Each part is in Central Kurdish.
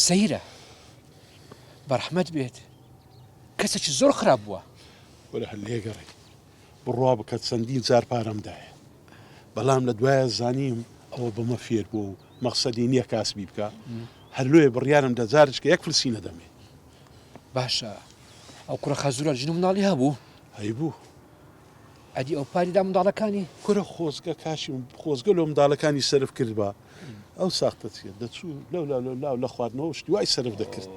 سەیرە بەرحمەت بێت کەسێکی زۆر خراپ بووە وەرە هەر لێگەڕێ بڕوا بکات چەندین جار پارەمدایە بەڵام لە دوایە زانیم ئەوە بەمە فێر بوو و مەقسەدی نییە کاسبی بکە هەر لێ بڕیارم دەجارشکە یەک فلسی نەدەمێ باشە ئەو کوڕە خەزوورە ژن و مناڵی هەبوو هەیبوو ئەدی ئەو پاریدا منداڵەکانی کورە خۆزگە کاشی خۆزگە لۆ منداڵەکانی سرف کرد بە ئەو ساختە چێت دەچوو لەو لە خواردنەوە شتی وای سرف دەکرد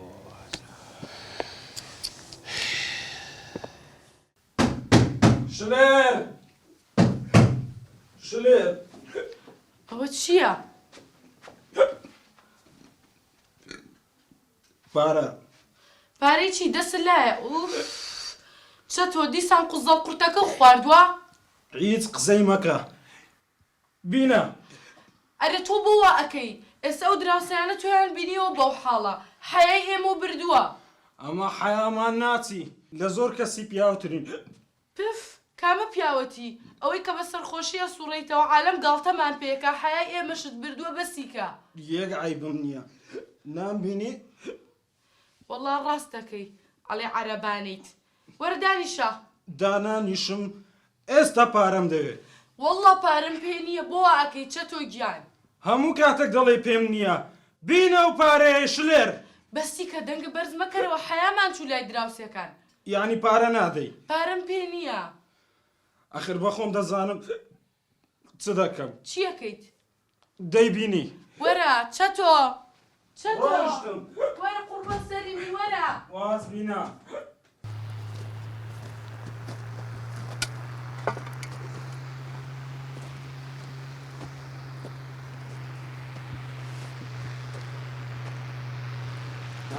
شلێر ئەوە چییە؟ پارە پارەی چی دەست لایە چەتۆ دیسان قوزەڵ قورتەکە خواردووە؟ هیچ قسەی مەکە بینە ئەرە تۆ بۆ وا ئەەکەی ئێستا ئەو دراوسیانە تۆیان بینیەوە بەو حاڵە حەیای ئێمە و بردووە ئەمە حەیامان ناچی لە زۆر کەسی پیاوترین پف کامە پیاوەتی ئەوەی کە بە سەرخۆشیە سوڕیتەوە عالەم گاڵتەمان پێکە حەیای ئێمەشت بردووە بەسیکە یەک عیبم نییە نامبینی وەڵا ڕاست دەکەی ئەڵێ عەرەبانیت وەرە دانیشە دانانیشم ئێستا پارەم دەوێت وەڵا پارەم پێ نییە بۆ وا ئەەکەی چەتۆ گیان هەموو کاتێک دەڵێ پێم نییە بینە و پارەیە شلێر بەسیکە دەنگە بەرز مەکەرەوە حەیامان چوو لای دراوسەکان یعنی پارە نادەی پارەم پێ نییە ئەخر بەخۆم دەزانم چ دەکەم چی ئەەکەیت؟ دەیبینی وەرە چەتۆ چەتۆ ڕۆشتم. وەرە قوربە سەریمی وەرە واز بینە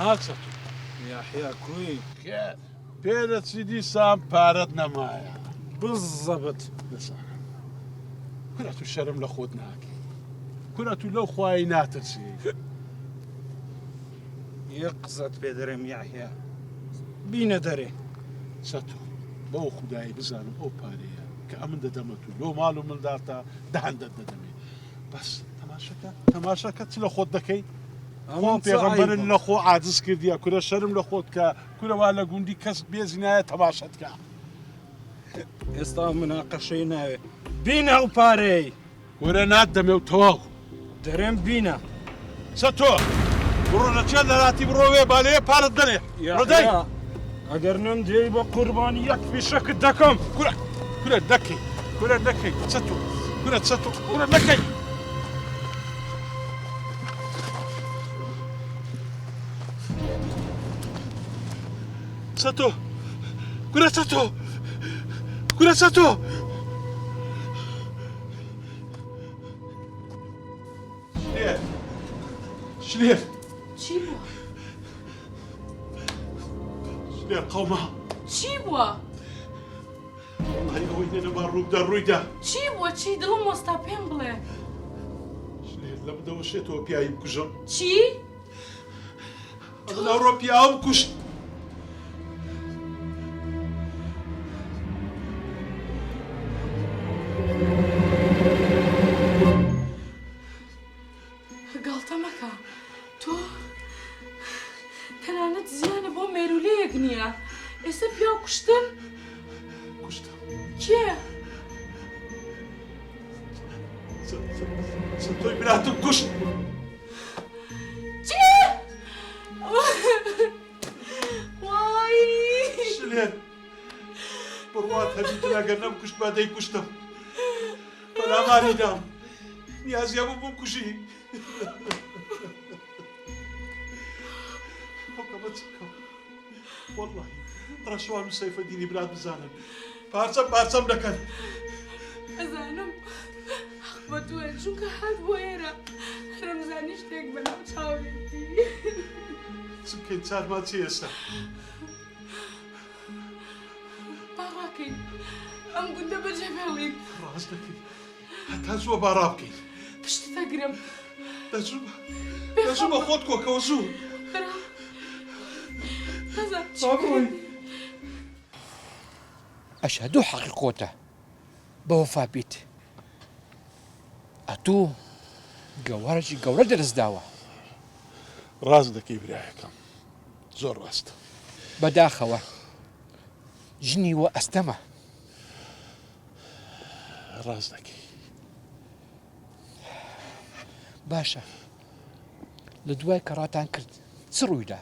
ناچە یاحیا کوی پێرە چی دیسان پارەت نەمایە بزەبت کورە تو شەرم لە خۆت ناکەی کورە تو لەو خوای ناترسی یەک قسەت پێ دەرێم یاحیا بینە دەرێ چەتۆ بەو خودایی بزانم ئەو پارەیە کە ئەمن دەدەمە تو لۆ ماڵ و مندارتا دەهەندەت دەدەمێ بەس تەماشەکە چ لە خۆت دەکەی خۆ پێغەمبەرن لە خۆ عاجز کردیە کورە شەرم لە خۆت کە کورەوا لە گوندی کەس بێزی نایە تەماشەت کە ئێستا مناقەشەی ناوێ بینە ئەو پارەی وەرە ناتدەمێ و تەواو دەرێم بینە چەتۆ بڕۆ لە چێت لە راتی بڕۆوێ بالەیە پارەت دەنێ ڕدەی ئەگەر نم دێی بە قوربانی یەک فیشەکت دەکەم کورە دەکەی کورە دەکەی چەتۆ کورە دەکەی چەتۆ کورە چەتۆ شلێر چی بووە؟ شلێر قەوما چی بووە؟ وڵی ئەوەی نەنەما ڕوودا ڕوویدا چی بووە چی دڵم وەستا پێم بڵێ شلێر لە بدەوەشێتەوە پیاوی بکوژم چی؟ لەڕۆ پیاوم کوشت گاڵتە مەکە تۆ تەنانەت زیانە بۆ مێرولەیەک نییە ئێستا پیا کوشتن؟ کوشتم کێ؟ تۆی براتم کوشت چی؟ وای شلێر بڕوات هەبیتن ئەگەر نەم کوشت با دەی کوشتم بەلامانی دام نیازیە بوو بووم کوژی والله ڕەشوان و سەیفەدینی برات بزانن پارچەم دەکەن ئەزانم حەق بە توێ چونکە هات بۆ ئێرە رەمزانی شتێک بەناو چاوێتی چکەی چارمان چی ئێستا باڕاکەین ئەم گوندە بەجێبێڵین ڕاست دەکەی هەتا زووە باڕا بکەین پشت دەگرم دەچوو بە خۆت کۆکەوە زوو ئەشهەدوو حەقیقۆتە بەوەفا بیت ئەتوو گەوارەی گەورە دەرزداوە ڕاز دەکەی برایەکەم زۆر ڕاستە بەداخەوە ژنی وە ئەستەمە ڕاز دەکەی باشە لە دوای کە ڕاتان کرد چ ڕوویدا